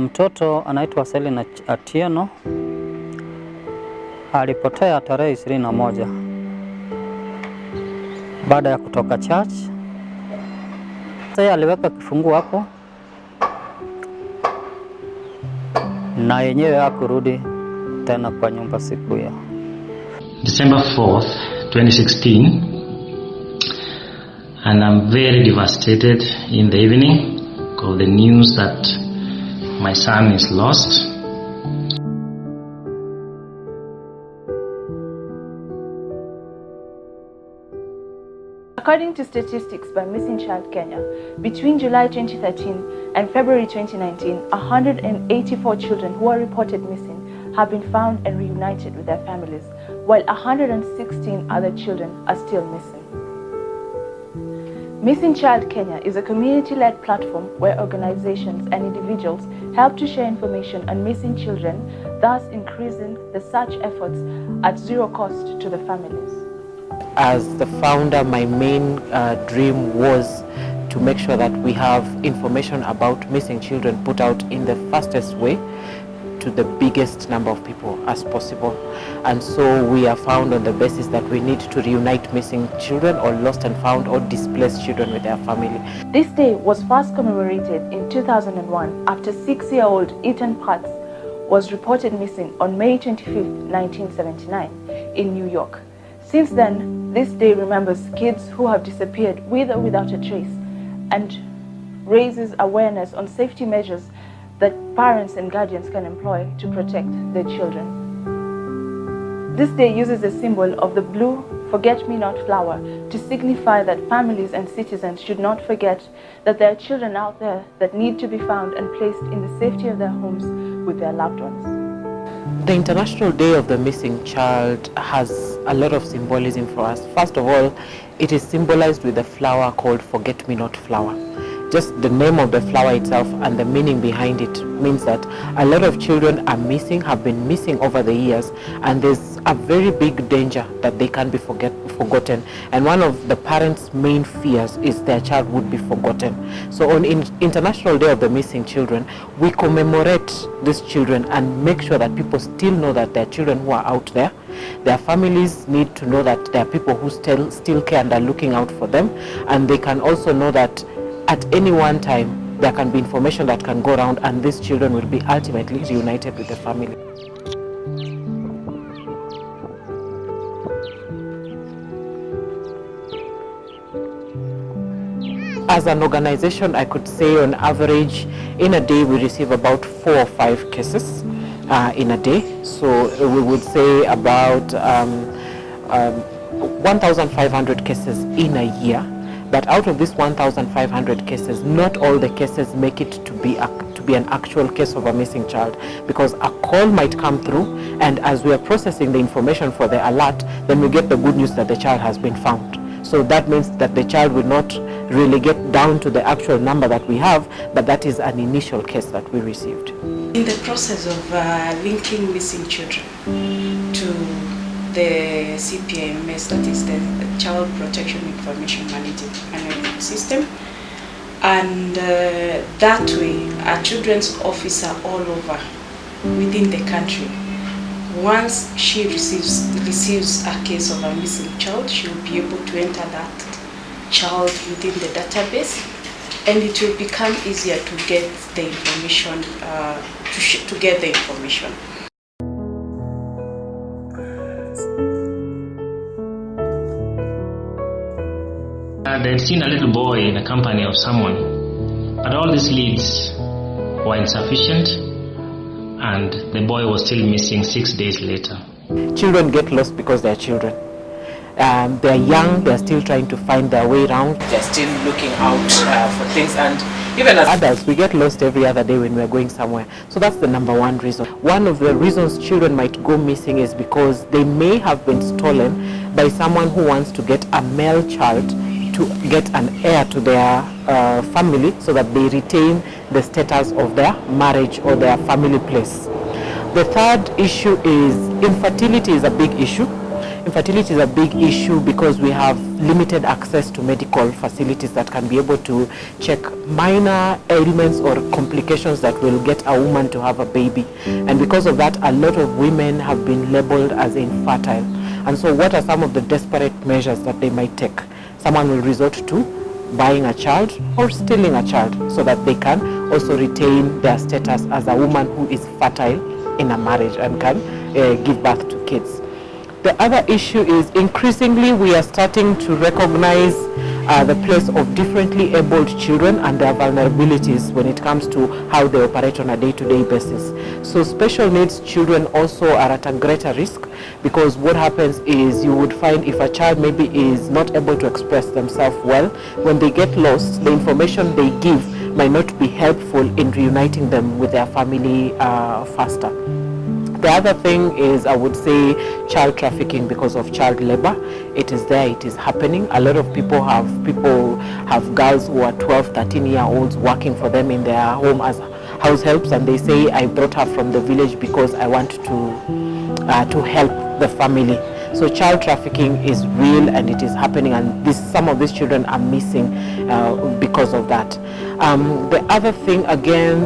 Mtoto anaitwa Selina Atieno alipotea tarehe 21 baada ya kutoka church. Sasa aliweka kifunguo hapo na yenyewe hakurudi tena kwa nyumba siku hiyo. December 4th, 2016, and I'm very devastated in the evening of the news that my son is lost. According to statistics by Missing Child Kenya, between July 2013 and February 2019, 184 children who are reported missing have been found and reunited with their families, while 116 other children are still missing. Missing Child Kenya is a community-led platform where organizations and individuals help to share information on missing children, thus increasing the search efforts at zero cost to the families. As the founder, my main dream was to make sure that we have information about missing children put out in the fastest way to the biggest number of people as possible. And so we are found on the basis that we need to reunite missing children or lost and found or displaced children with their family. This day was first commemorated in 2001 after 6-year-old Ethan Parts was reported missing on May 25, 1979 in New York. Since then, this day remembers kids who have disappeared with or without a trace and raises awareness on safety measures that parents and guardians can employ to protect their children. This day uses the symbol of the blue forget-me-not flower to signify that families and citizens should not forget that there are children out there that need to be found and placed in the safety of their homes with their loved ones. The International Day of the Missing Child has a lot of symbolism for us. First of all, it is symbolized with a flower called forget-me-not flower. Just the name of the flower itself and the meaning behind it means that a lot of children are missing, have been missing over the years, and there's a very big danger that they can be forgotten. And one of the parents' main fears is their child would be forgotten. So on International Day of the Missing Children, we commemorate these children and make sure that people still know that there are children who are out there. Their families need to know that there are people who still care and are looking out for them, and they can also know that at any one time there can be information that can go around and these children will be ultimately reunited with the family. As an organization, I could say on average in a day we receive about 4 or 5 cases in a day. So we would say about 1,500 cases in a year. But out of these 1,500 cases, not all the cases make it to be an actual case of a missing child, because a call might come through, and as we are processing the information for the alert, then we get the good news that the child has been found. So that means that the child will not really get down to the actual number that we have, but that is an initial case that we received. In the process of linking missing children to the CPMS, that is the Child Protection Information Management System, and that way a children's officer all over within the country, once she receives a case of a missing child, she will be able to enter that child within the database, and it will become easier to get the information, to get the information. They'd seen a little boy in the company of someone, but all these leads were insufficient, and the boy was still missing 6 days later. Children get lost because they're children. They're young, they're still trying to find their way around. They're still looking out for things, and even as adults, we get lost every other day when we're going somewhere. So that's the number one reason. One of the reasons children might go missing is because they may have been stolen by someone who wants to get a male child to get an heir to their family, so that they retain the status of their marriage or their family place. The third issue is infertility is a big issue. Infertility is a big issue because we have limited access to medical facilities that can be able to check minor ailments or complications that will get a woman to have a baby. And because of that, a lot of women have been labeled as infertile. And so what are some of the desperate measures that they might take? Someone will resort to buying a child or stealing a child so that they can also retain their status as a woman who is fertile in a marriage and can give birth to kids. The other issue is increasingly we are starting to recognize the place of differently abled children and their vulnerabilities when it comes to how they operate on a day-to-day basis. So special needs children also are at a greater risk, because what happens is you would find if a child maybe is not able to express themselves well, when they get lost, the information they give might not be helpful in reuniting them with their family faster. The other thing is, I would say, child trafficking because of child labor. It is there, it is happening. A lot of people have girls who are 12, 13-year-olds working for them in their home as house helps, and they say, I brought her from the village because I want to help the family. So child trafficking is real and it is happening, and some of these children are missing because of that. The other thing again,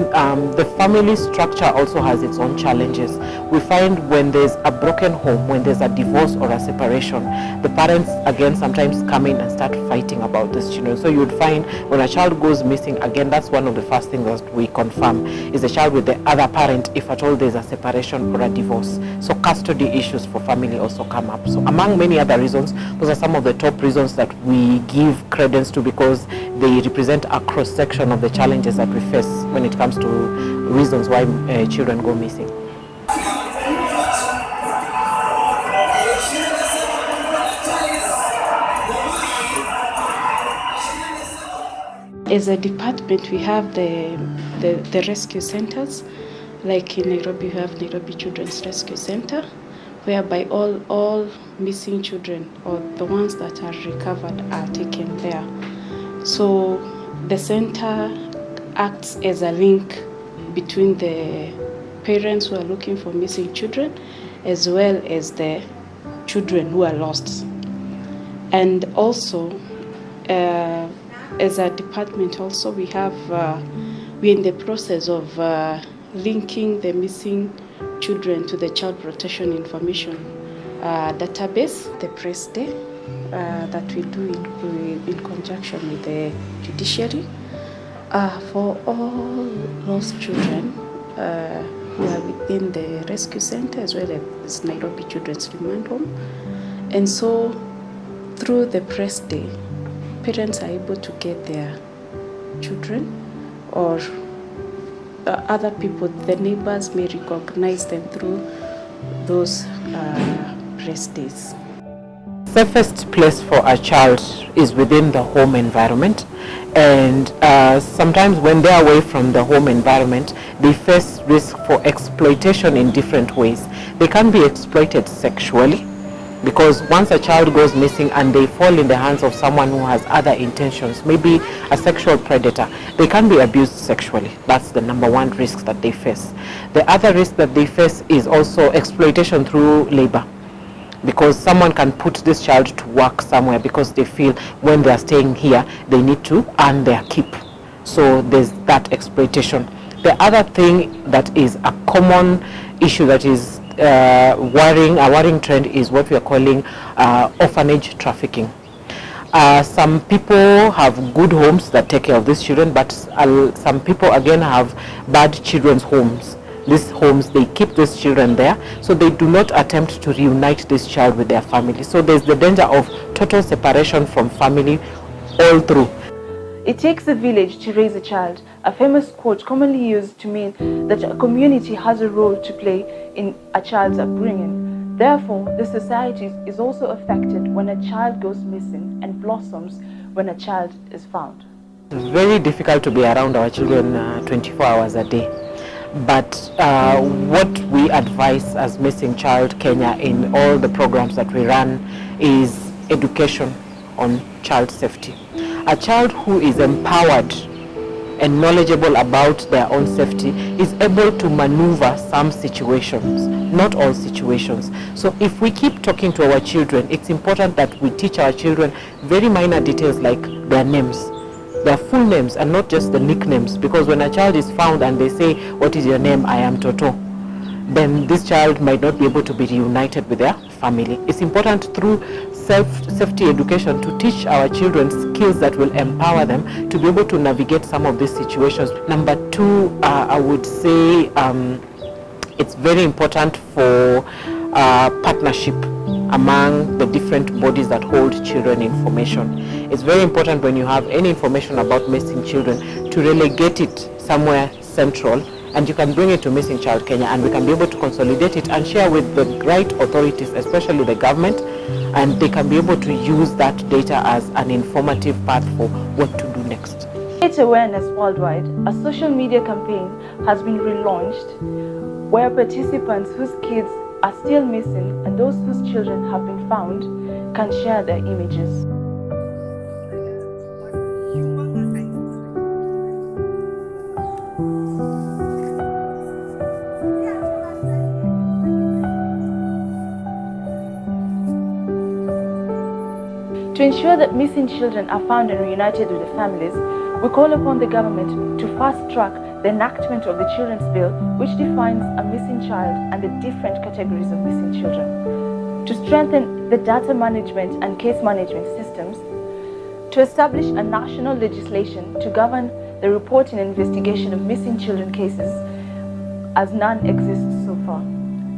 the family structure also has its own challenges. We find when there's a broken home, when there's a divorce or a separation, the parents again sometimes come in and start fighting about these children. So you would find when a child goes missing, again that's one of the first things that we confirm is the child with the other parent, if at all there's a separation or a divorce. So custody issues for family also come up. So among many other reasons, those are some of the top reasons that we give credence to, because they represent a cross-section of the challenges that we face when it comes to reasons why children go missing. As a department, we have the rescue centers. Like in Nairobi, we have Nairobi Children's Rescue Center, whereby all missing children or the ones that are recovered are taken there. So the center acts as a link between the parents who are looking for missing children as well as the children who are lost. And also, as a department also, we're in the process of linking the missing children to the Child Protection Information database, the press day that we do in conjunction with the judiciary for all lost children who are within the rescue center as well as Nairobi Children's Remand Home. And so through the press day, parents are able to get their children, or other people, the neighbors may recognize them through those press days. Safest place for a child is within the home environment, and sometimes when they're away from the home environment, they face risk for exploitation in different ways. They can be exploited sexually, because once a child goes missing and they fall in the hands of someone who has other intentions, maybe a sexual predator, they can be abused sexually. That's the number one risk that they face. The other risk that they face is also exploitation through labor, because someone can put this child to work somewhere because they feel when they are staying here they need to earn their keep. So there's that exploitation. The other thing that is a common issue that is a worrying trend is what we are calling orphanage trafficking. Some people have good homes that take care of these children, but some people again have bad children's homes. These homes, they keep these children there, so they do not attempt to reunite this child with their family. So there's the danger of total separation from family all through. It takes a village to raise a child, a famous quote commonly used to mean that a community has a role to play in a child's upbringing. Therefore, the society is also affected when a child goes missing and blossoms when a child is found. It's very difficult to be around our children 24 hours a day. But what we advise as Missing Child Kenya in all the programs that we run is education on child safety. A child who is empowered and knowledgeable about their own safety is able to maneuver some situations, not all situations. So if we keep talking to our children, it's important that we teach our children very minor details like their names, their full names, and not just the nicknames, because when a child is found and they say, "What is your name?" "I am Toto," then this child might not be able to be reunited with their family. It's important through safety education to teach our children skills that will empower them to be able to navigate some of these situations. Number two, I would say it's very important for partnership among the different bodies that hold children information. It's very important when you have any information about missing children to relegate it somewhere central, and you can bring it to Missing Child Kenya, and we can be able to consolidate it and share with the right authorities, especially the government, and they can be able to use that data as an informative path for what to do next. Its awareness worldwide, a social media campaign has been relaunched where participants whose kids are still missing and those whose children have been found can share their images. To ensure that missing children are found and reunited with their families, we call upon the government to fast-track the enactment of the Children's Bill, which defines a missing child and the different categories of missing children, to strengthen the data management and case management systems, to establish a national legislation to govern the reporting and investigation of missing children cases, as none exists so far.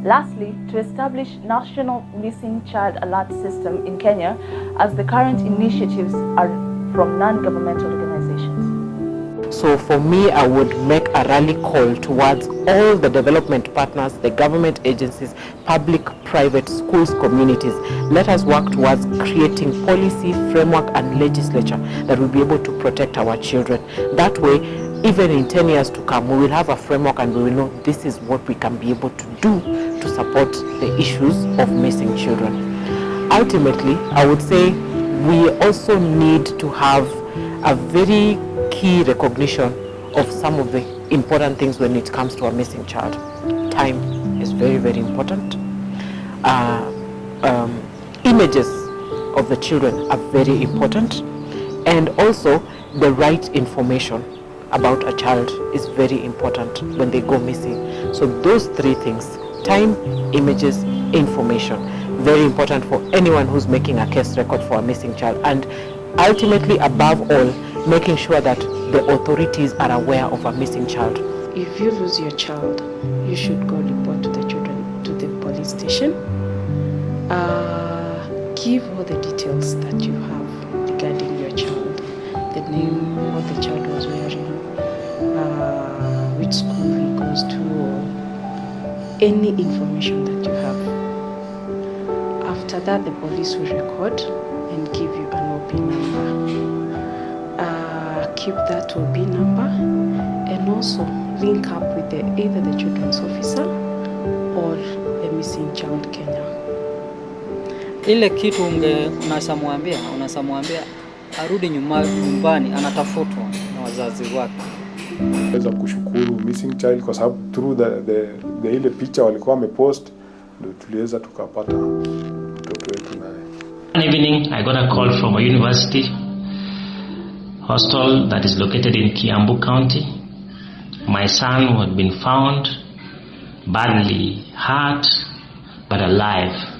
Lastly, to establish National Missing Child Alert System in Kenya, as the current initiatives are from non-governmental organizations. So for me, I would make a rally call towards all the development partners, the government agencies, public, private, schools, communities. Let us work towards creating policy, framework, and legislature that will be able to protect our children. That way, even in 10 years to come, we will have a framework and we will know this is what we can be able to do to support the issues of missing children. Ultimately, I would say we also need to have a very key recognition of some of the important things when it comes to a missing child. Time is very, very important. Images of the children are very important, and also the right information about a child is very important when they go missing. So those three things, time, images, information, very important for anyone who's making a case record for a missing child, and ultimately, above all, making sure that the authorities are aware of a missing child. If you lose your child, you should go report to the police station. Give all the details that you have regarding your child, the name, what the child was wearing, which school he goes to, or any information that you have. After that, the police will record and give you an OB number. Keep that OB number and also link up with either the children's officer or the Missing Child Kenya. Ile kitu unasamwambia arudi nyumbani, anatafutwa na wazazi wake. Naweza kushukuru Missing Child kwa sababu through the ile picha walikuwa wamepost ndio tuliweza tukapata mtoto wetu naye. One evening I got a call from a university hostel that is located in Kiambu County. My son had been found badly hurt but alive.